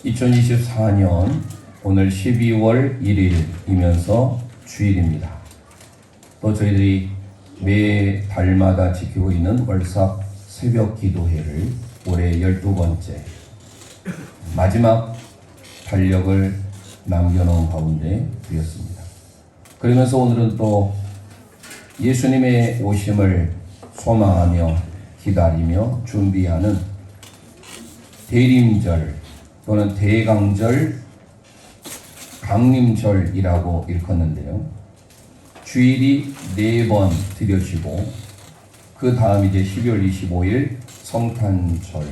2024년 오늘 12월 1일이면서 주일입니다. 또 저희들이 매 달마다 지키고 있는 월삭 새벽 기도회를 올해 12번째 마지막 달력을 남겨놓은 가운데 드렸습니다. 그러면서 오늘은 또 예수님의 오심을 소망하며 기다리며 준비하는 대림절 또는 대강절, 강림절이라고 일컫는데요. 주일이 4번 드려지고 그 다음 이제 12월 25일 성탄절,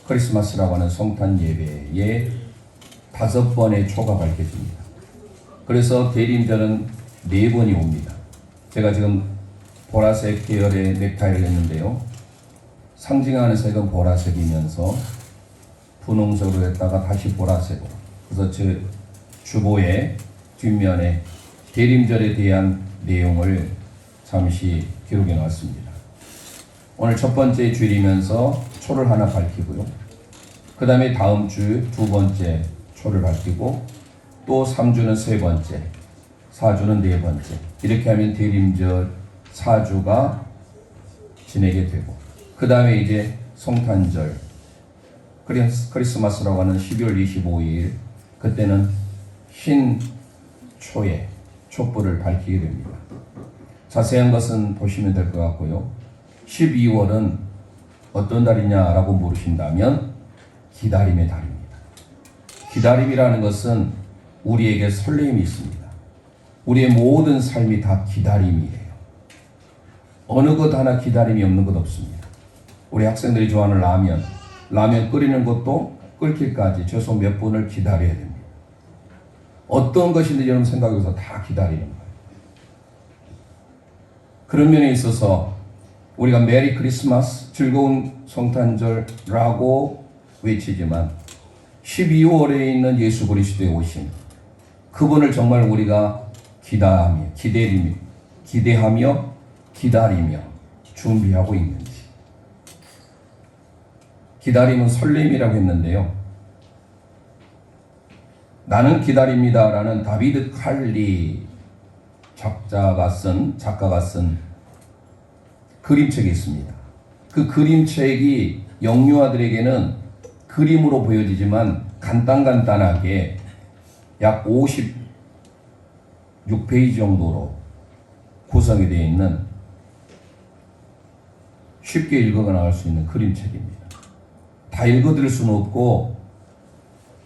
크리스마스라고 하는 성탄 예배에 5번의 초가 밝혀집니다. 그래서 대림절은 4번이 옵니다. 제가 지금 보라색 계열의 넥타이를 했는데요. 상징하는 색은 보라색이면서 분홍색으로 했다가 다시 보라색으로. 그래서 제 주보의 뒷면에 대림절에 대한 내용을 잠시 기록해 놨습니다. 오늘 첫 번째 주일이면서 초를 하나 밝히고요. 그 다음에 다음 주 2번째 초를 밝히고 또 3주는 3번째, 4주는 4번째. 이렇게 하면 대림절 4주가 지내게 되고 그 다음에 이제 성탄절, 크리스마스라고 하는 12월 25일 그때는 흰 초에 촛불을 밝히게 됩니다. 자세한 것은 보시면 될 것 같고요. 12월은 어떤 달이냐라고 물으신다면 기다림의 달입니다. 기다림이라는 것은 우리에게 설렘이 있습니다. 우리의 모든 삶이 다 기다림이에요. 어느 것 하나 기다림이 없는 것 없습니다. 우리 학생들이 좋아하는 라면 끓이는 것도 끓기까지 최소 몇 분을 기다려야 됩니다. 어떤 것인지 여러분 생각해서 다 기다리는 거예요. 그런 면에 있어서 우리가 메리 크리스마스, 즐거운 성탄절라고 외치지만 12월에 있는 예수 그리스도의 오심, 그분을 정말 우리가 기대하며 기다리며 준비하고 있는지. 기다림은 설렘이라고 했는데요. 나는 기다립니다 라는 다비드 칼리 작가가 쓴 그림책이 있습니다. 그 그림책이 영유아들에게는 그림으로 보여지지만 간단하게 약 56페이지 정도로 구성이 되어 있는 쉽게 읽어 나갈 수 있는 그림책입니다. 다 읽어드릴 수는 없고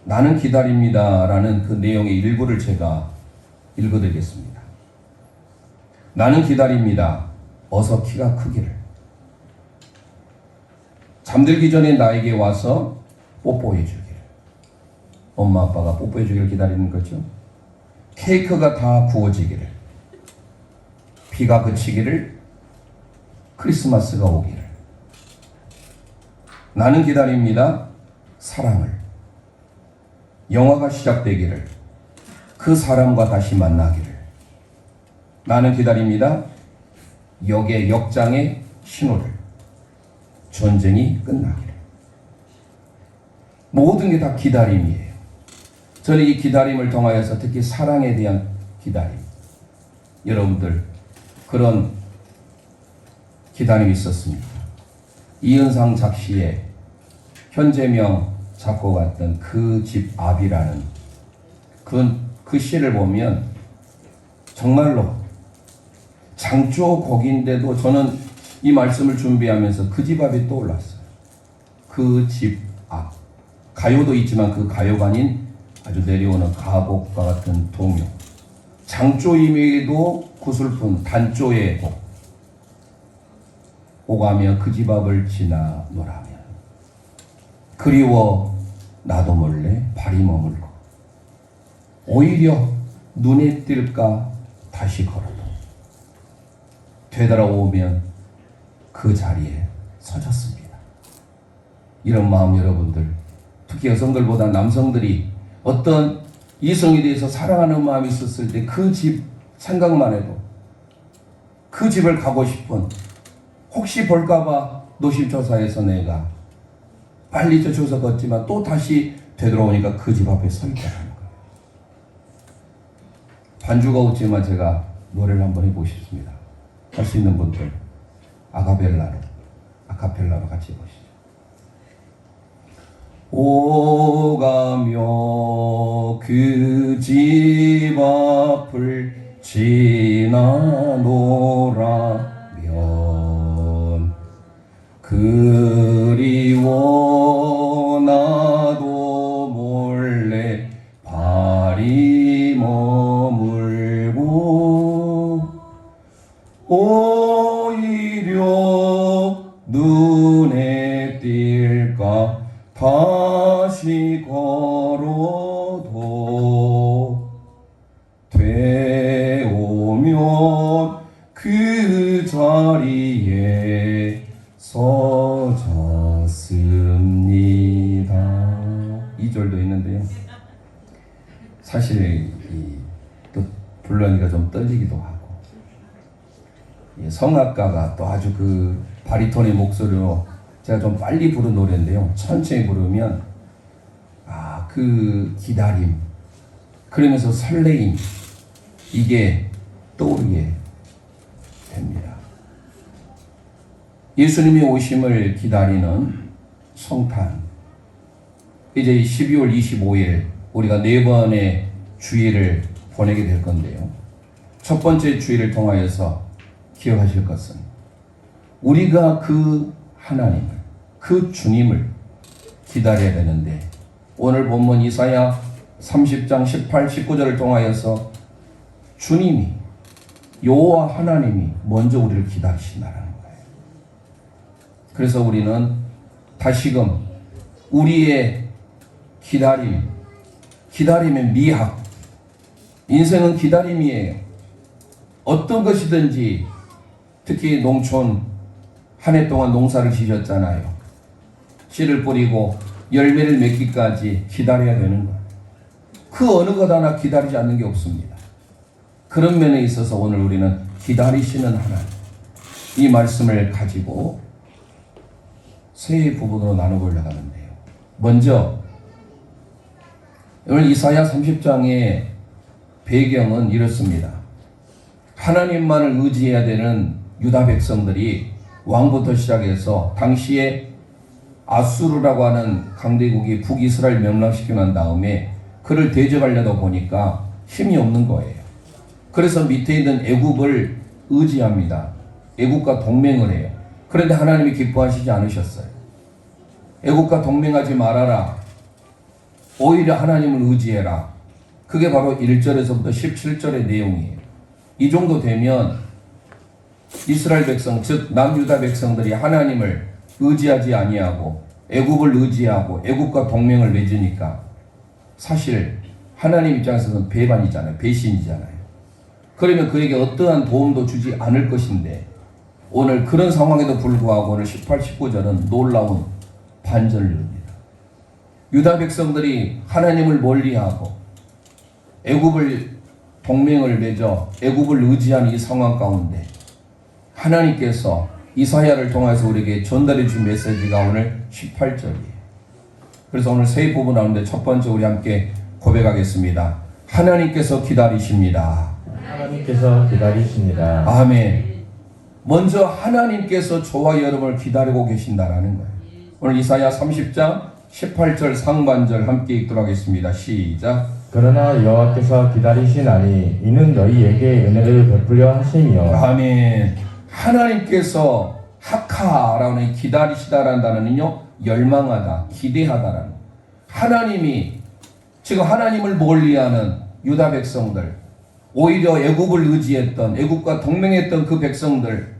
나는 기다립니다 라는 그 내용의 일부를 제가 읽어드리겠습니다. 나는 기다립니다. 어서 키가 크기를. 잠들기 전에 나에게 와서 뽀뽀해 주기를. 엄마 아빠가 뽀뽀해 주기를 기다리는 거죠. 케이크가 다 구워지기를. 비가 그치기를. 크리스마스가 오기를. 나는 기다립니다. 사랑을. 영화가 시작되기를. 그 사람과 다시 만나기를. 나는 기다립니다. 역장의 신호를. 전쟁이 끝나기를. 모든 게 다 기다림이에요. 저는 이 기다림을 통하여서 특히 사랑에 대한 기다림, 여러분들 그런 기다림이 있었습니다. 이은상 작시의 현재명 작곡했던 그 집 앞이라는 그 시를 보면 정말로 장조 곡인데도 저는 이 말씀을 준비하면서 그 집 앞이 떠올랐어요. 그 집 앞. 가요도 있지만 그 가요가 아닌 아주 내려오는 가곡과 같은 동요. 장조임에도 구슬픈 단조의 곡. 오가며 그 집 앞을 지나 노라면 그리워 나도 몰래 발이 머물고 오히려 눈에 띌까 다시 걸어도 되돌아오면 그 자리에 서졌습니다. 이런 마음 여러분들, 특히 여성들보다 남성들이 어떤 이성에 대해서 사랑하는 마음이 있었을 때 그 집 생각만 해도 그 집을 가고 싶은, 혹시 볼까봐 노심초사해서 내가 빨리 쫓아서 걷지만 또 다시 되돌아오니까 그 집 앞에 서 있다는 거예요. 반주가 없지만 제가 노래를 한번 해보고 싶습니다. 할 수 있는 분들 아카펠라로 같이 해보시죠. 오가며 그 집 앞을 지나노라면 그리워 나도 몰래 발이 머물고 오히려 눈에 띌까 다시 걸어도 되오면 그 자리에 서졌습니다. 2절도 있는데요. 사실 또 불러니까 좀 떨리기도 하고, 성악가가 또 아주 그 바리톤의 목소리로 제가 좀 빨리 부른 노래인데요. 천천히 부르면 그 기다림, 그러면서 설레임, 이게 떠오르게 됩니다. 예수님의 오심을 기다리는 성탄. 이제 12월 25일 우리가 4번의 주일을 보내게 될 건데요. 첫 번째 주일을 통하여서 기억하실 것은 우리가 그 하나님을, 그 주님을 기다려야 되는데, 오늘 본문 이사야 30장 18, 19절을 통하여서 주님이, 여호와 하나님이 먼저 우리를 기다리신다는 거예요. 그래서 우리는 다시금 우리의 기다림의 미학, 인생은 기다림이에요. 어떤 것이든지, 특히 농촌 한 해 동안 농사를 지셨잖아요. 씨를 뿌리고 열매를 맺기까지 기다려야 되는 거예요. 그 어느 것 하나 기다리지 않는 게 없습니다. 그런 면에 있어서 오늘 우리는 기다리시는 하나님, 이 말씀을 가지고 세 부분으로 나눠보려고 하는데요. 먼저 오늘 이사야 30장의 배경은 이렇습니다. 하나님만을 의지해야 되는 유다 백성들이 왕부터 시작해서 당시에 아수르라고 하는 강대국이 북이스라엘 멸망시키고 난 다음에 그를 대적하려다 보니까 힘이 없는 거예요. 그래서 밑에 있는 애굽을 의지합니다. 애굽과 동맹을 해요. 그런데 하나님이 기뻐하시지 않으셨어요. 애굽과 동맹하지 말아라. 오히려 하나님을 의지해라. 그게 바로 1절에서부터 17절의 내용이에요. 이 정도 되면 이스라엘 백성, 즉 남유다 백성들이 하나님을 의지하지 아니하고 애굽을 의지하고 애굽과 동맹을 맺으니까 사실 하나님 입장에서는 배반이잖아요. 배신이잖아요. 그러면 그에게 어떠한 도움도 주지 않을 것인데, 오늘 그런 상황에도 불구하고 오늘 18, 19절은 놀라운 반전을 이룹니다. 유다 백성들이 하나님을 멀리하고 애굽을 동맹을 맺어 애굽을 의지하는 이 상황 가운데 하나님께서 이사야를 통해서 우리에게 전달해 준 메시지가 오늘 18절이에요. 그래서 오늘 세 부분 나오는데 첫 번째 우리 함께 고백하겠습니다. 하나님께서 기다리십니다. 하나님께서 기다리십니다. 아멘. 먼저 하나님께서 저와 여러분을 기다리고 계신다라는 거예요. 오늘 이사야 30장 18절 상반절 함께 읽도록 하겠습니다. 시작. 그러나 여호와께서 기다리시나니 이는 너희에게 은혜를 베풀려 하심이요. 아멘. 하나님께서 하카라는 기다리시다라는 단어는요, 열망하다, 기대하다라는, 하나님이 지금 하나님을 멀리하는 유다 백성들, 오히려 애굽을 의지했던, 애굽과 동맹했던 그 백성들,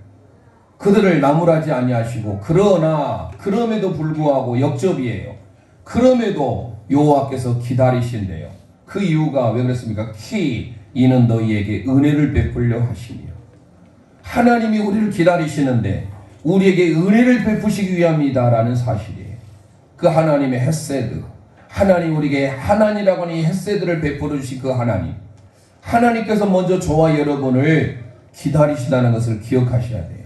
그들을 나무라지 아니하시고, 그러나 그럼에도 불구하고 역접이에요. 그럼에도 여호와께서 기다리신대요. 그 이유가 왜 그랬습니까? 이는 너희에게 은혜를 베풀려 하시며, 하나님이 우리를 기다리시는데 우리에게 은혜를 베푸시기 위함이다라는 사실이에요. 그 하나님의 헤세드, 하나님 우리에게 하나님이라고 하는 이 헤세드를 베풀어 주신 그 하나님, 하나님께서 먼저 저와 여러분을 기다리시다는 것을 기억하셔야 돼요.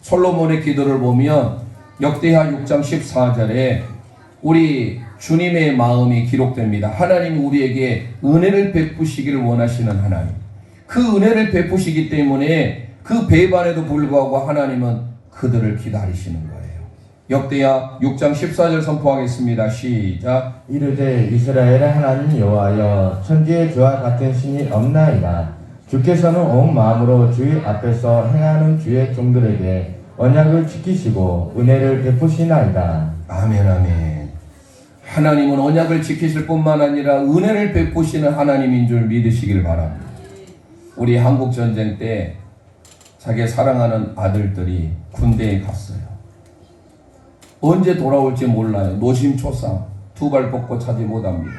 솔로몬의 기도를 보면 역대하 6장 14절에 우리 주님의 마음이 기록됩니다. 하나님이 우리에게 은혜를 베푸시기를 원하시는 하나님. 그 은혜를 베푸시기 때문에 그 배반에도 불구하고 하나님은 그들을 기다리시는 거예요. 역대하 6장 14절 선포하겠습니다. 시작. 이르되 이스라엘의 하나님 여호와여 천지에 주와 같은 신이 없나이다. 주께서는 온 마음으로 주의 앞에서 행하는 주의 종들에게 언약을 지키시고 은혜를 베푸시나이다. 아멘 아멘. 하나님은 언약을 지키실 뿐만 아니라 은혜를 베푸시는 하나님인 줄 믿으시길 바랍니다. 우리 한국 전쟁 때 자기 사랑하는 아들들이 군대에 갔어요. 언제 돌아올지 몰라요. 노심초사 두 발 뻗고 차지 못합니다.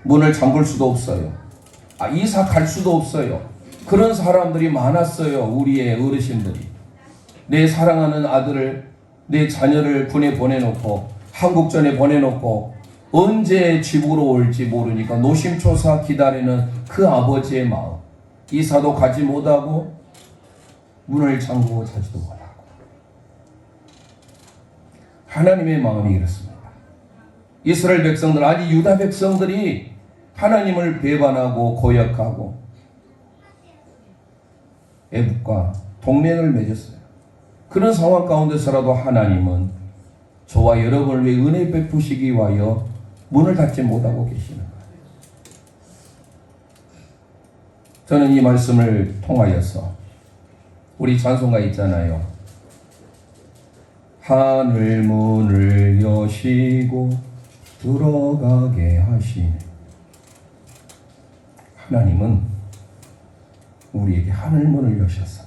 문을 잠글 수도 없어요. 이사 갈 수도 없어요. 그런 사람들이 많았어요. 우리의 어르신들이. 내 사랑하는 아들을, 내 자녀를 군에 보내놓고 한국전에 보내놓고 언제 집으로 올지 모르니까 노심초사 기다리는 그 아버지의 마음. 이사도 가지 못하고 문을 잠그고 자지도 못하고. 하나님의 마음이 이렇습니다. 이스라엘 백성들, 아니 유다 백성들이 하나님을 배반하고 고역하고 애국과 동맹을 맺었어요. 그런 상황 가운데서라도 하나님은 저와 여러분을 위해 은혜 베푸시기 위하여 문을 닫지 못하고 계시는 거예요. 저는 이 말씀을 통하여서 우리 찬송가 있잖아요. 하늘 문을 여시고 들어가게 하시네. 하나님은 우리에게 하늘 문을 여셔서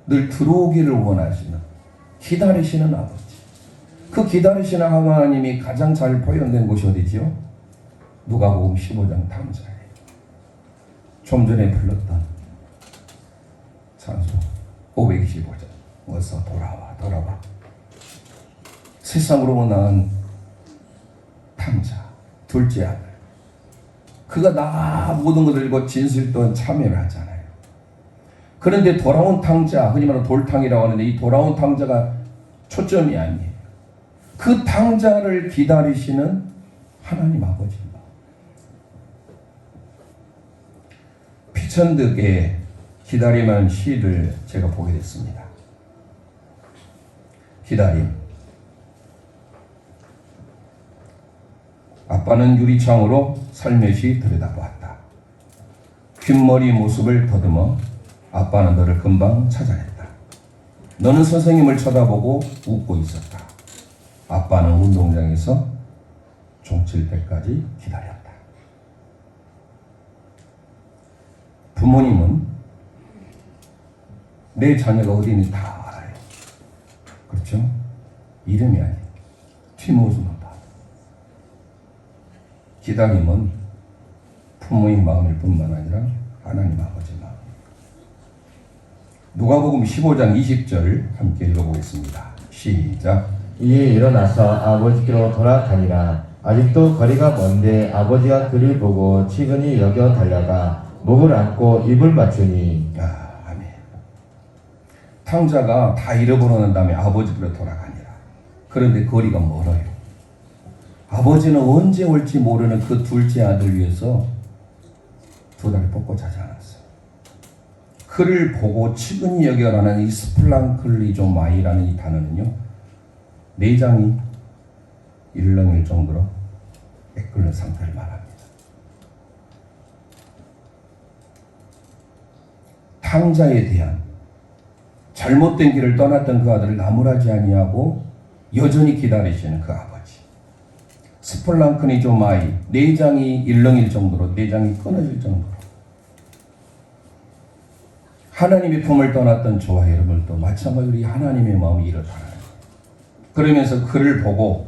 늘 들어오기를 원하시는, 기다리시는 아버지. 그 기다리시는 하나님이 가장 잘 표현된 곳이 어디지요? 누가복음 15장 탐자예요. 좀 전에 불렀던 찬송 525장. 어서 돌아와 돌아와. 세상으로 낳은 탐자, 둘째 아들. 그가 나 모든 것을 들고 진술도한 참여를 하잖아요. 그런데 돌아온 탕자, 흔히 말하는 돌탕이라고 하는데 이 돌아온 탕자가 초점이 아니에요. 그 탕자를 기다리시는 하나님 아버지입니다. 피천득의 기다림한 시를 제가 보게 됐습니다. 기다림. 아빠는 유리창으로 살며시 들여다보았다. 흰머리 모습을 더듬어 아빠는 너를 금방 찾아냈다. 너는 선생님을 쳐다보고 웃고 있었다. 아빠는 운동장에서 종칠 때까지 기다렸다. 부모님은 내 자녀가 어디 있는지 다 알아요. 그렇죠? 이름이 아니에요. 뒷모습만 봐. 기다림은 부모의 마음일 뿐만 아니라 하나님 아버지 마음. 누가복음 15장 20절 함께 읽어보겠습니다. 시작. 이에 일어나서 아버지께로 돌아가니라. 아직도 거리가 먼데 아버지가 그를 보고 치근히 여겨 달려가 목을 안고 입을 맞추니. 아멘. 탕자가 다 잃어버린 다음에 아버지께로 돌아가니라. 그런데 거리가 멀어요. 아버지는 언제 올지 모르는 그 둘째 아들 위해서 두 다리 뻗고 자지 않았어요. 그를 보고 치근히 여겨라는 이 스플랑클리조마이라는 이 단어는요, 내장이 일렁일 정도로 애끓는 상태를 말합니다. 탕자에 대한 잘못된 길을 떠났던 그 아들을 나무라지 아니하고 여전히 기다리시는 그 아버지. 스플랑크니조마이, 내장이 일렁일 정도로, 내장이 끊어질 정도로 하나님의 품을 떠났던 저와 여러분도 마찬가지로 하나님의 마음이 이렇다는 거예요. 그러면서 그를 보고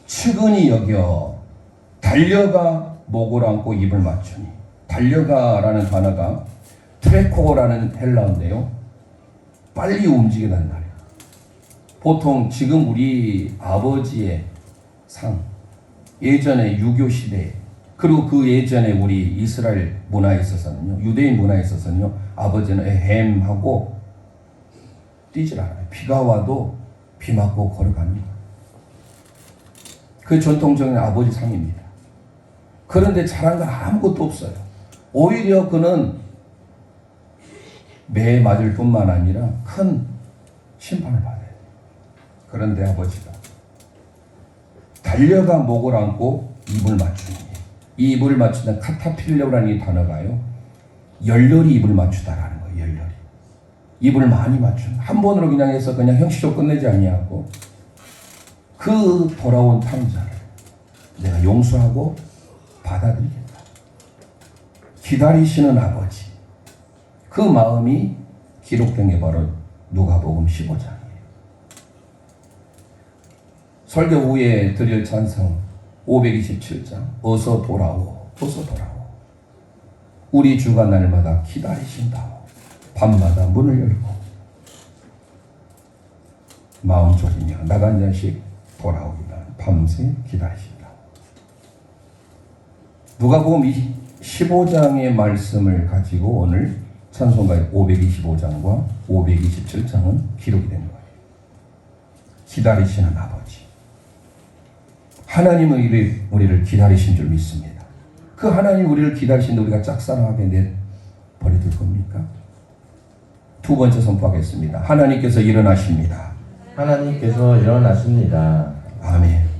측은히 여겨 달려가 목을 안고 입을 맞추니. 달려가라는 단어가 트레코라는 헬라어인데요, 빨리 움직이라는 말이에요. 보통 지금 우리 아버지의 상, 예전에 유교 시대에, 그리고 그 예전에 우리 이스라엘 문화에 있어서는요, 유대인 문화에 있어서는요, 아버지는 에헴하고 뛰질 않아요. 비가 와도 비 맞고 걸어가는 거예요. 그 전통적인 아버지 상입니다. 그런데 잘한 건 아무것도 없어요. 오히려 그는 매 맞을 뿐만 아니라 큰 심판을 받아야 돼요. 그런데 아버지가 달려가 목을 안고 입을 맞추니, 이 입을 맞추다 카타필러라는 이 단어가요, 열렬히 입을 맞추다라는 거예요. 열렬히 입을 많이 맞춘, 한 번으로 그냥 해서 그냥 형식적으로 끝내지 아니하고 그 돌아온 탕자를 내가 용서하고 받아들이겠다. 기다리시는 아버지, 그 마음이 기록된 게 바로 누가복음 15장이에요. 설교 후에 드릴 찬송 527장, 어서 돌아오, 어서 돌아오. 우리 주가 날마다 기다리신다오. 밤마다 문을 열고 마음 졸이며 나간 자식 돌아오기를 밤새 기다리신다. 누가복음 15장의 말씀을 가지고 오늘 찬송가의 525장과 527장은 기록이 된 거예요. 기다리시는 아버지. 하나님은 우리를 기다리신 줄 믿습니다. 그 하나님 우리를 기다리시는데 우리가 짝사랑하게 내버려둘 겁니까? 두 번째 선포하겠습니다. 하나님께서 일어나십니다. 하나님께서 일어나십니다. 아멘.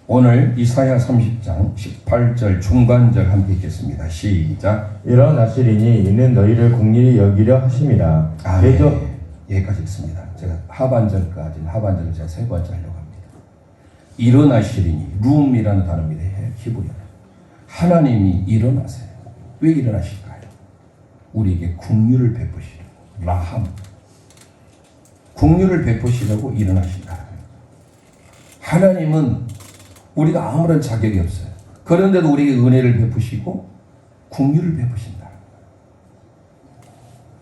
오늘 이사야 30장 18절 중간절 함께 읽겠습니다. 시작. 일어나시리니 이는 너희를 공의히 여기려 하심이라. 아멘. 여기까지 읽습니다. 제가 하반절을 제가 세 번째 하려고 합니다. 일어나시리니, 룸이라는 단어입니다. 히브리어. 하나님이 일어나세요. 왜 일어나실까요? 우리에게 긍휼을 베푸시려고. 라함. 긍휼을 베푸시려고 일어나신다. 하나님은 우리가 아무런 자격이 없어요. 그런데도 우리에게 은혜를 베푸시고 긍휼을 베푸신다.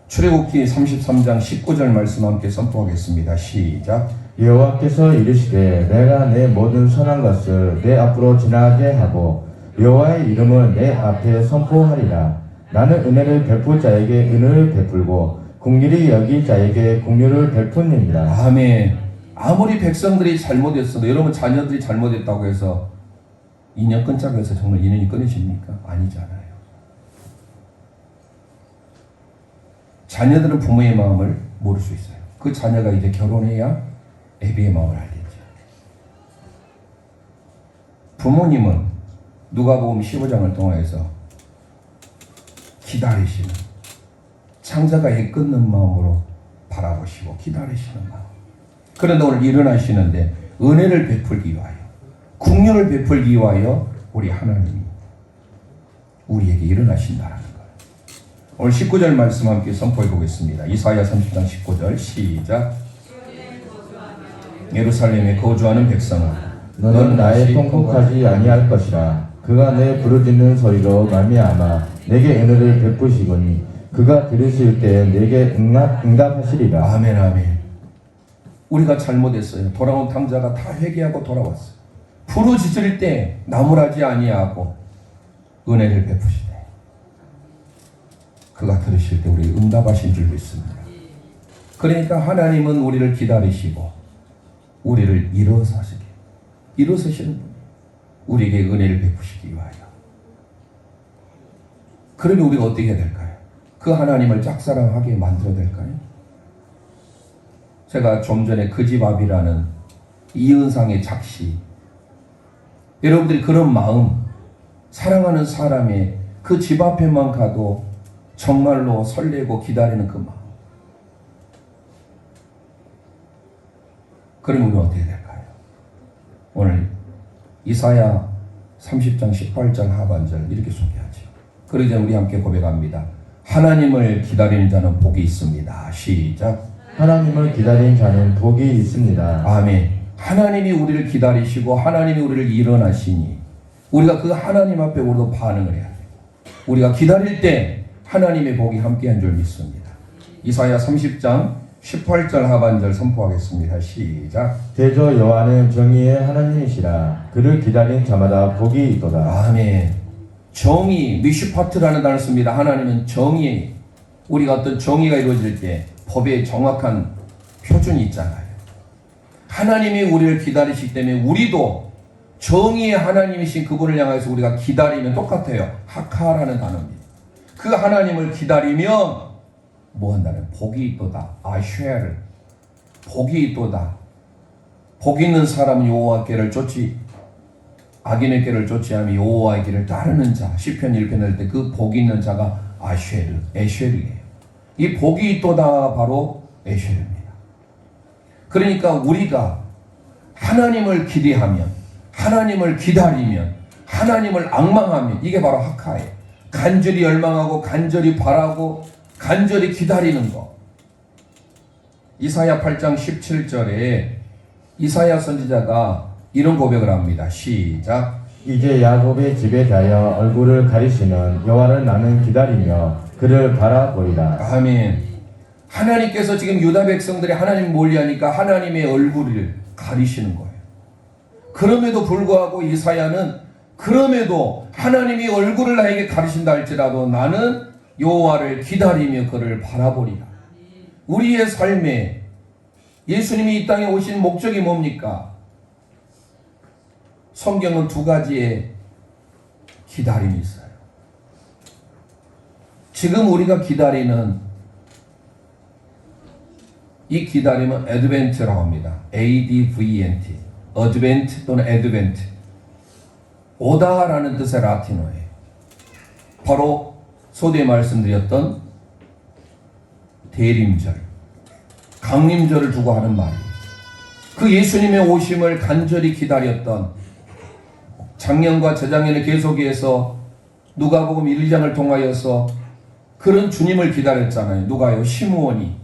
출애굽기 33장 19절 말씀 함께 선포하겠습니다. 시작. 여호와께서 이르시되 내가 내 모든 선한 것을 내 앞으로 지나게 하고 여호와의 이름을 내 앞에 선포하리라. 나는 은혜를 베풀 자에게 은혜를 베풀고 긍휼히 여길 자에게 긍휼을 베푸니라. 아멘. 아무리 백성들이 잘못했어도, 여러분 자녀들이 잘못했다고 해서 인연 끊자고 해서 정말 인연이 끊어집니까? 아니잖아요. 자녀들은 부모의 마음을 모를 수 있어요. 그 자녀가 이제 결혼해야 애비의 마음을 알겠죠. 부모님은 누가복음 15장을 통해서 기다리시는, 창자가 애 끊는 마음으로 바라보시고 기다리시는 마음. 그런데 오늘 일어나시는데 은혜를 베풀기 위하여, 긍휼을 베풀기 위하여 우리 하나님이 우리에게 일어나신다라는 거예요. 오늘 19절 말씀 함께 선포해 보겠습니다. 이사야 30장 19절 시작. 예루살렘에 거주하는 백성아, 너는 나의 통곡하지 아니할 것이라. 그가 내 부르짖는 소리로 말미암아 내게 은혜를 베푸시거니 그가 들으실 때 내게 응답하시리라. 아멘, 아멘. 우리가 잘못했어요. 돌아온 탕자가 다 회개하고 돌아왔어요. 부르짖을 때 나무라지 아니하고 은혜를 베푸시되 그가 들으실 때 우리 응답하신 줄 믿습니다. 그러니까 하나님은 우리를 기다리시고 우리를 일어서시는 분, 우리에게 은혜를 베푸시기 위하여. 그러면 우리가 어떻게 해야 될까요? 그 하나님을 짝사랑하게 만들어야 될까요? 제가 좀 전에 그 집 앞이라는 이은상의 작시, 여러분들이 그런 마음, 사랑하는 사람의 그 집 앞에만 가도 정말로 설레고 기다리는 그 마음, 그러면 우리는 어떻게 될까요? 오늘 이사야 30장 18장 하반절 이렇게 소개하죠. 그러자 우리 함께 고백합니다. 하나님을 기다리는 자는 복이 있습니다. 시작. 하나님을 기다린 자는 복이 있습니다. 아멘. 하나님이 우리를 기다리시고 하나님이 우리를 일어나시니 우리가 그 하나님 앞에 우리도 반응을 해야 돼요. 우리가 기다릴 때 하나님의 복이 함께한 줄 믿습니다. 이사야 30장 18절 하반절 선포하겠습니다. 시작. 대저 여호와는 정의의 하나님이시라. 그를 기다린 자마다 복이 있도다. 아멘. 정의, 미슈파트라는 단어를 씁니다. 하나님은 정의, 우리가 어떤 정의가 이루어질 때 법에 정확한 표준이 있잖아요. 하나님이 우리를 기다리시기 때문에 우리도 정의의 하나님이신 그분을 향해서 우리가 기다리면 똑같아요. 하카라는 단어입니다. 그 하나님을 기다리면 뭐 한다는 복이 있도다. 아쉐를 복이 있도다. 복 있는 사람은 여호와께를 쫓지 악인의 길을 쫓지 않으며 여호와의 길을 따르는 자. 시편 1편 할 때 그 복 있는 자가 아쉐르, 에쉐르예요. 이 복이 있도다 바로 에쉐르입니다. 그러니까 우리가 하나님을 기대하면, 하나님을 기다리면, 하나님을 앙망하면 이게 바로 하카예요. 간절히 열망하고 간절히 바라고 간절히 기다리는 것. 이사야 8장 17절에 이사야 선지자가 이런 고백을 합니다. 시작. 이제 야곱의 집에 대하여 얼굴을 가리시는 여호와를 나는 기다리며 그를 바라보리라. 아멘. 하나님께서 지금 유다 백성들이 하나님 몰리하니까 하나님의 얼굴을 가리시는 거예요. 그럼에도 불구하고 이사야는 그럼에도 하나님이 얼굴을 나에게 가리신다 할지라도 나는 여호와를 기다리며 그를 바라보리라. 우리의 삶에 예수님이 이 땅에 오신 목적이 뭡니까? 성경은 두 가지의 기다림이 있어요. 지금 우리가 기다리는 이 기다림은 애드벤트라고 합니다. ADVENT. 어드벤트 또는 애드벤트. 오다라는 뜻의 라틴어예요. 바로 소대에 말씀드렸던 대림절, 강림절을 두고 하는 말이에요. 그 예수님의 오심을 간절히 기다렸던 작년과 재작년에 계속해서 누가복음 1장을 통하여서 그런 주님을 기다렸잖아요. 누가요? 시므온이,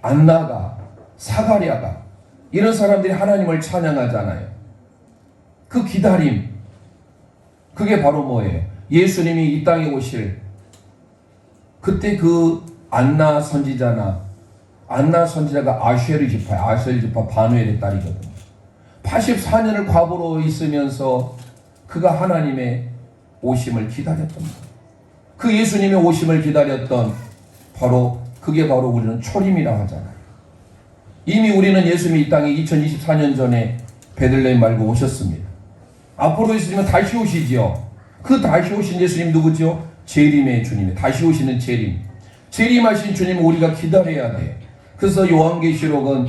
안나가, 사가랴가 이런 사람들이 하나님을 찬양하잖아요. 그 기다림, 그게 바로 뭐예요? 예수님이 이 땅에 오실 그때 그 안나 선지자가 아쉐르 지파, 아쉐르 지파 바누엘의 딸이거든요. 84년을 과부로 있으면서 그가 하나님의 오심을 기다렸던 거예요. 그 예수님의 오심을 기다렸던 그게 바로 우리는 초림이라고 하잖아요. 이미 우리는 예수님이 이 땅에 2024년 전에 베들레헴 말고 오셨습니다. 앞으로 예수님은 다시 오시지요. 그 다시 오신 예수님 누구죠? 재림의 주님, 다시 오시는 재림. 재림하신 주님을 우리가 기다려야 돼. 그래서 요한계시록은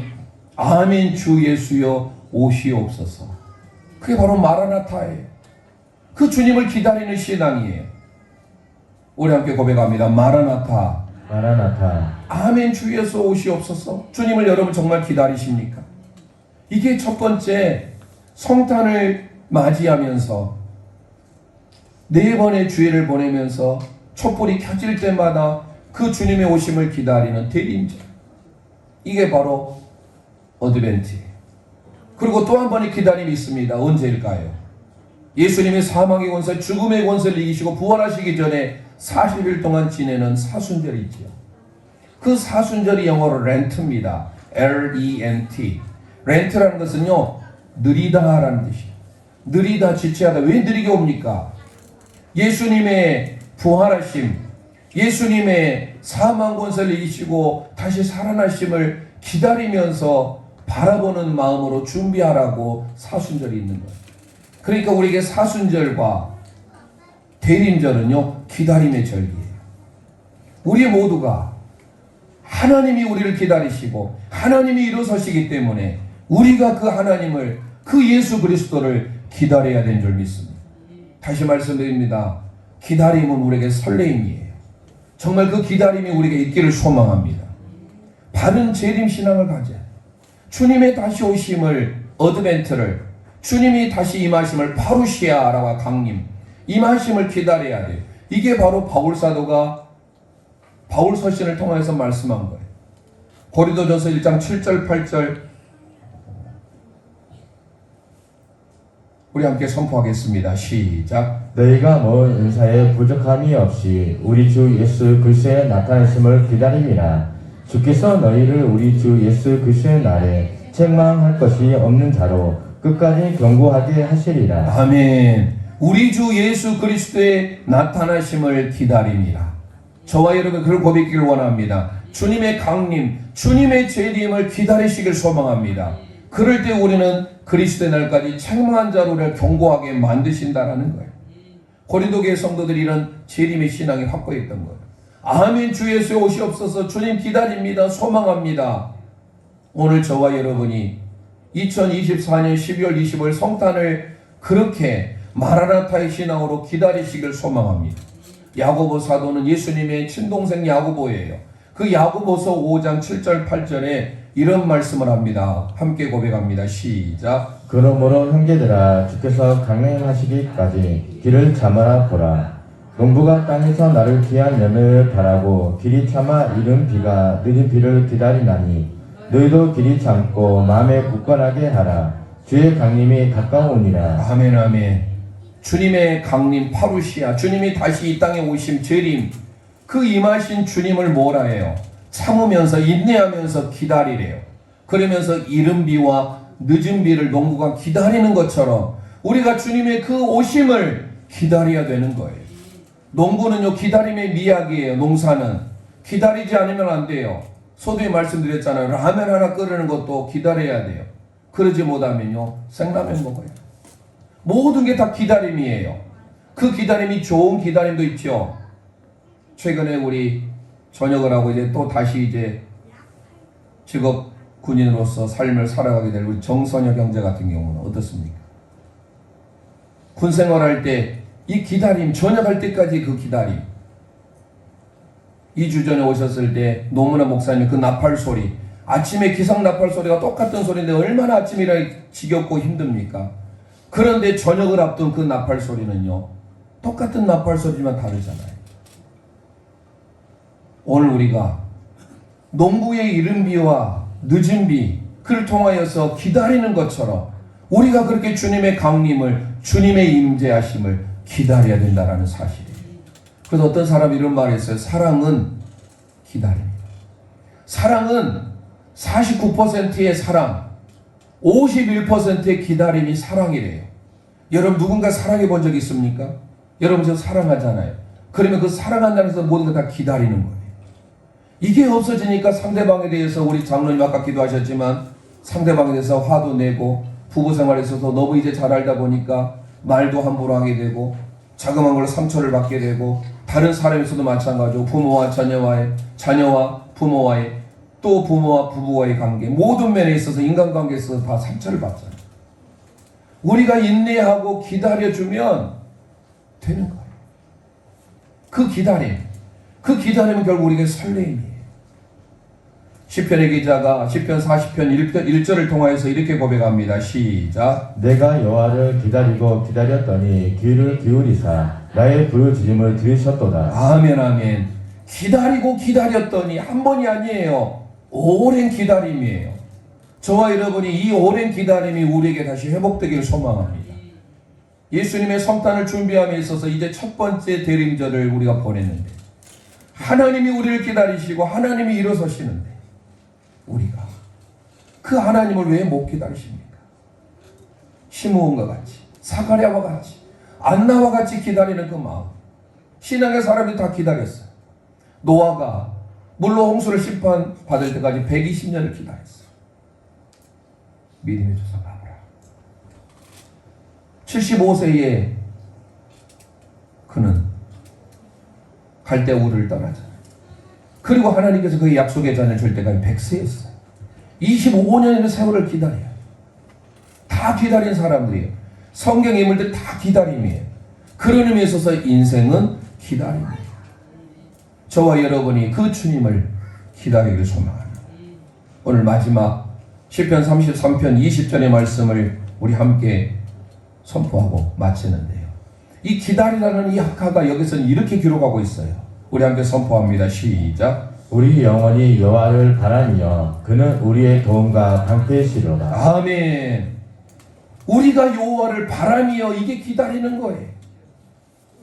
아멘 주 예수여 오시옵소서. 그게 바로 마라나타예요. 그 주님을 기다리는 신앙이에요. 우리 함께 고백합니다. 마라나타. 마라나타. 아멘 주 예수 오시옵소서. 주님을 여러분 정말 기다리십니까? 이게 첫 번째, 성탄을 맞이하면서 4번의 주일을 보내면서 촛불이 켜질 때마다 그 주님의 오심을 기다리는 대림절. 이게 바로 어드벤트예요. 그리고 또 한 번의 기다림이 있습니다. 언제일까요? 예수님이 사망의 권세, 죽음의 권세를 이기시고 부활하시기 전에 40일 동안 지내는 사순절이지요. 그 사순절이 영어로 렌트입니다. L-E-N-T. 렌트라는 것은요, 느리다라는 뜻이에요. 느리다, 지체하다. 왜 느리게 옵니까? 예수님의 부활하심, 예수님의 사망 권세를 이기시고 다시 살아나심을 기다리면서 바라보는 마음으로 준비하라고 사순절이 있는 거예요. 그러니까 우리에게 사순절과 대림절은요, 기다림의 절기예요. 우리 모두가 하나님이 우리를 기다리시고 하나님이 일어서시기 때문에 우리가 그 하나님을, 그 예수 그리스도를 기다려야 되는 줄 믿습니다. 다시 말씀드립니다. 기다림은 우리에게 설레임이에요. 정말 그 기다림이 우리에게 있기를 소망합니다. 바른 재림 신앙을 가져야 해요. 주님의 다시 오심을, 어드벤트를, 주님이 다시 임하심을, 파루시아라고 강림, 임하심을 기다려야 돼요. 이게 바로 바울사도가 바울 서신을 통해서 말씀한 거예요. 고린도전서 1장 7절 8절 우리 함께 선포하겠습니다. 시작. 너희가 모은 은사에 부족함이 없이 우리 주 예수 그리스도의 나타나심을 기다림이라. 주께서 너희를 우리 주 예수 그리스도의 날에 책망할 것이 없는 자로 끝까지 경고하게 하시리라. 아멘. 우리 주 예수 그리스도의 나타나심을 기다립니다. 저와 여러분 그걸 고백기를 원합니다. 주님의 강림, 주님의 재림을 기다리시길 소망합니다. 그럴 때 우리는 그리스도의 날까지 책망한 자로 우리를 견고하게 만드신다라는 거예요. 고린도교회 성도들이 이런 재림의 신앙이 확고했던 거예요. 아멘. 주 예수의 옷이 없어서 주님 기다립니다. 소망합니다. 오늘 저와 여러분이 2024년 12월 25일 성탄을 그렇게 마라나타의 신앙으로 기다리시길 소망합니다. 야고보 사도는 예수님의 친동생 야고보예요. 그 야고보서 5장 7절 8절에 이런 말씀을 합니다. 함께 고백합니다. 시작. 그러므로 형제들아 주께서 강림하시기까지 길을 참아라 보라. 농부가 땅에서 나를 귀한 열매를 바라고 길이 참아 이른 비가 느린 비를 기다리나니 너희도 길이 참고 마음에 굳건하게 하라. 주의 강림이 가까우니라. 아멘 아멘. 주님의 강림 파루시아, 주님이 다시 이 땅에 오심 재림, 그 임하신 주님을 뭐라 해요? 참으면서 인내하면서 기다리래요. 그러면서 이른 비와 늦은 비를 농부가 기다리는 것처럼 우리가 주님의 그 오심을 기다려야 되는 거예요. 농부는요 기다림의 미학이에요. 농사는 기다리지 않으면 안 돼요. 소두에 말씀드렸잖아요. 라면 하나 끓이는 것도 기다려야 돼요. 그러지 못하면요 생라면 먹어요. 모든 게 다 기다림이에요. 그 기다림이 좋은 기다림도 있죠. 최근에 우리 전역을 하고 이제 또 다시 이제 직업 군인으로서 삶을 살아가게 될 우리 정선혁 형제 같은 경우는 어떻습니까? 군 생활할 때 이 기다림, 전역할 때까지 그 기다림. 2주 전에 오셨을 때 노무나 목사님 그 나팔 소리, 아침에 기상 나팔 소리가 똑같은 소리인데 얼마나 아침이라 지겹고 힘듭니까? 그런데 저녁을 앞둔 그 나팔 소리는요 똑같은 나팔 소리지만 다르잖아요. 오늘 우리가 농부의 이른 비와 늦은 비 그를 통하여서 기다리는 것처럼 우리가 그렇게 주님의 강림을, 주님의 임재하심을 기다려야 된다는 사실이에요. 그래서 어떤 사람이 이런 말을 했어요. 사랑은 기다립니다. 사랑은 49%의 사랑, 51%의 기다림이 사랑이래요. 여러분 누군가 사랑해 본 적 있습니까? 여러분 저 사랑하잖아요. 그러면 그 사랑한다는 데서 모든 걸 다 기다리는 거예요. 이게 없어지니까 상대방에 대해서 우리 장로님 아까 기도하셨지만 상대방에 대해서 화도 내고 부부 생활에서도 너무 이제 잘 알다 보니까 말도 함부로 하게 되고 자그마한 걸로 상처를 받게 되고 다른 사람에서도 마찬가지고 부모와 자녀와의, 자녀와 부모와의, 또 부모와 부부와의 관계, 모든 면에 있어서 인간관계에 있어서 다 상처를 받잖아요. 우리가 인내하고 기다려주면 되는 거예요. 그 기다림은 결국 우리에게 설레임이에요. 시편의 기자가 시편 40편 1절을 통하여서 이렇게 고백합니다. 시작. 내가 여호와를 기다리고 기다렸더니 귀를 기울이사 나의 부르짖음을 들으셨도다. 아멘 아멘. 기다리고 기다렸더니 한 번이 아니에요. 오랜 기다림이에요. 저와 여러분이 이 오랜 기다림이 우리에게 다시 회복되기를 소망합니다. 예수님의 성탄을 준비함에 있어서 이제 첫 번째 대림절을 우리가 보냈는데 하나님이 우리를 기다리시고 하나님이 일어서시는데 우리가 그 하나님을 왜 못 기다리십니까? 시므온과 같이, 사가랴와 같이, 안나와 같이 기다리는 그 마음. 신앙의 사람이 다 기다렸어요. 노아가 물로 홍수를 심판받을 때까지 120년을 기다렸어요. 믿음의 조상 아브라함. 75세에 그는 갈대우를 떠나잖아요. 그리고 하나님께서 그의 약속의 잔을 줄 때까지 100세였어요. 25년이라는 세월을 기다려요. 다 기다린 사람들이에요. 성경에 임을 때 다 기다림이에요. 그런 의미에 있어서 인생은 기다림이에요. 저와 여러분이 그 주님을 기다리기를 소망합니다. 오늘 마지막 시편 33편 20절의 말씀을 우리 함께 선포하고 마치는데요. 이 기다리라는 이 학화가 여기서는 이렇게 기록하고 있어요. 우리 함께 선포합니다. 시작. 우리 영혼이 여호와를 바라니여 그는 우리의 도움과 방패시로다. 아멘. 우리가 여호와를 바라며 이게 기다리는 거예요.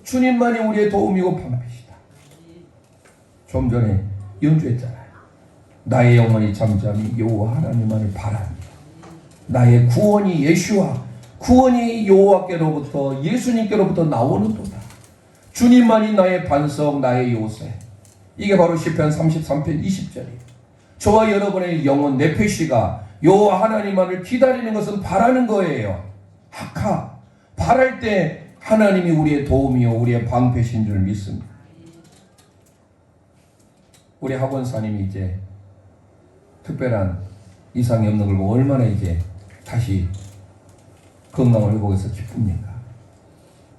주님만이 우리의 도움이고 방패시다. 좀 전에 연주했잖아요. 나의 영혼이 잠잠히 여호와 하나님만을 바라며 나의 구원이 예수와 구원이 여호와께로부터 예수님께로부터 나오는도다. 주님만이 나의 반석, 나의 요새. 이게 바로 시편 33편 20절이에요. 저와 여러분의 영혼, 네페시가 여호와 하나님만을 기다리는 것은 바라는 거예요. 하카, 바랄 때 하나님이 우리의 도움이요 우리의 방패신 줄 믿습니다. 우리 학원사님이 이제 특별한 이상이 없는 걸 보고 얼마나 이제 다시 건강을 회복해서 기쁩니까?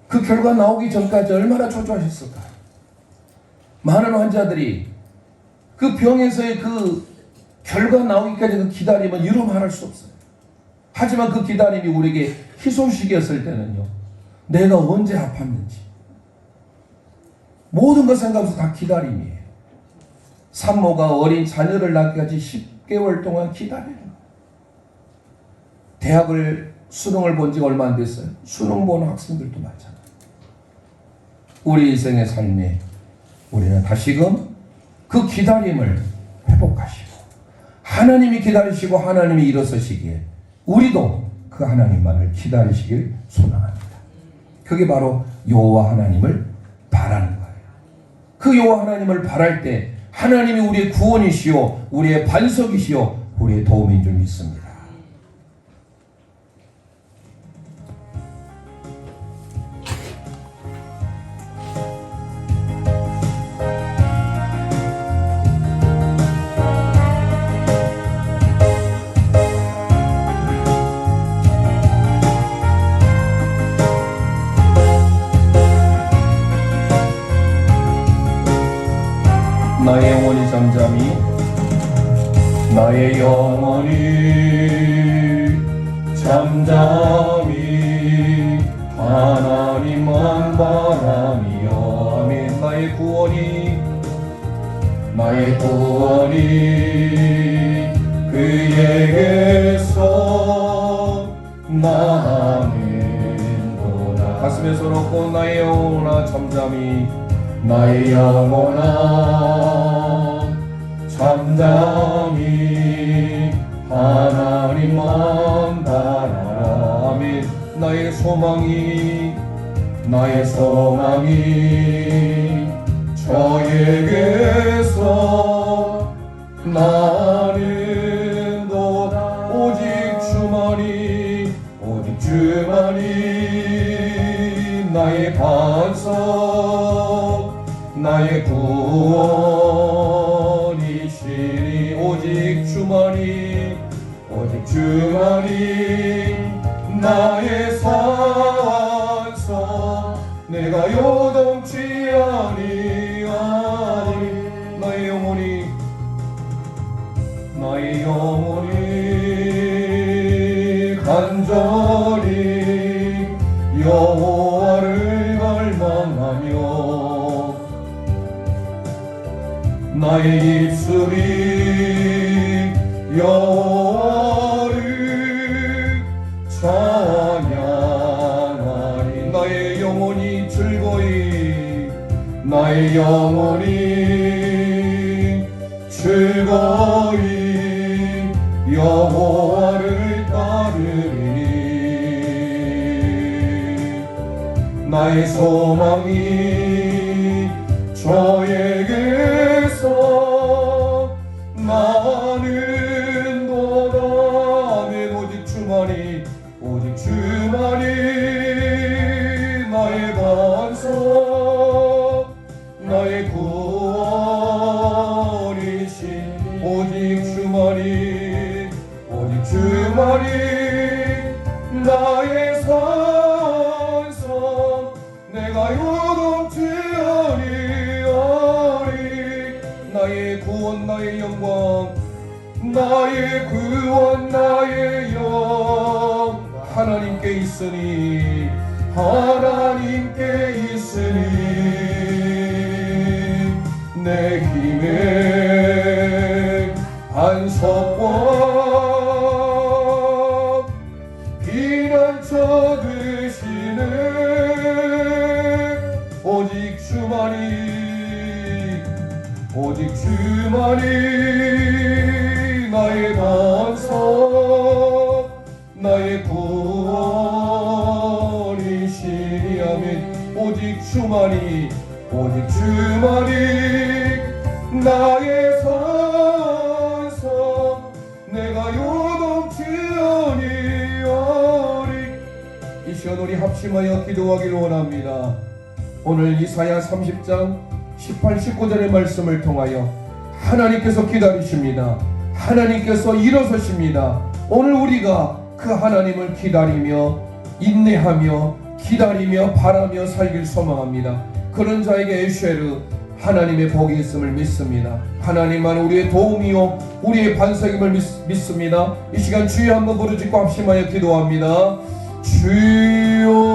그 결과 나오기 전까지 얼마나 초조하셨을까? 많은 환자들이 그 병에서의 그 결과 나오기까지 그 기다림은 이루 말할 수 없어요. 하지만 그 기다림이 우리에게 희소식이었을 때는요, 내가 언제 아팠는지 모든 것 생각해서 다 기다림이에요. 산모가 어린 자녀를 낳기까지 10개월 동안 기다리는 거예요. 대학을 수능을 본 지가 얼마 안 됐어요. 수능 보는 학생들도 많잖아요. 우리 인생의 삶에 우리는 다시금 그 기다림을 회복하시고 하나님이 기다리시고 하나님이 일어서시기에 우리도 그 하나님만을 기다리시길 소망합니다. 그게 바로 여호와 하나님을 바라는 거예요. 그 여호와 하나님을 바랄 때 하나님이 우리의 구원이시오 우리의 반석이시오 우리의 도움인 줄 믿습니다. 나의 영혼이 잠잠히 나의 영혼이 잠잠히 하나님만 바라며 아멘. 나의 구원이 그에게서 나는구나. 가슴에 손 얹고 나의 영혼아 잠잠히 나의 영혼아 잠잠히 하나님만 바라라. 아멘. 나의 소망이 저에게서 나는도다. 오직 주만이 나의 반석 나의 구원이시니 오직 주만이 나의 산석 내가 요동치 아니하니. 나의 영혼이 간절히 여호와를 갈망하며 나의 입술이 여호와를 찬양하니. 나의 영혼이 즐거이 여호와를 따르리니. 나의 소망이 저에게서 나는도다. 아멘. 오직 주만이 나의 반석 나의 구원이신 오직 주만이 나의 산석 내가 요동치 아니하리. 나의 구원 나의 영광 나의 구원 나의 영 하나님께 있으니 내 힘의 반석과 피난처 되시네. 오직 주만이 나의 반석 나의 구원이시니. 아멘. 오직 주만이 나의 산석 내가 요동 있는 우리 합심하여 기도하기를 원합니다. 오늘 이사야 30장 18, 19절의 말씀을 통하여 하나님께서 기다리십니다. 하나님께서 일어서십니다. 오늘 우리가 그 하나님을 기다리며 인내하며 기다리며 바라며 살길 소망합니다. 그런 자에게 에쉐르 하나님의 복이 있음을 믿습니다. 하나님만 우리의 도움이요 우리의 반석임을 믿습니다. 이 시간 주여 한번 부르짖고 합심하여 기도합니다. 주여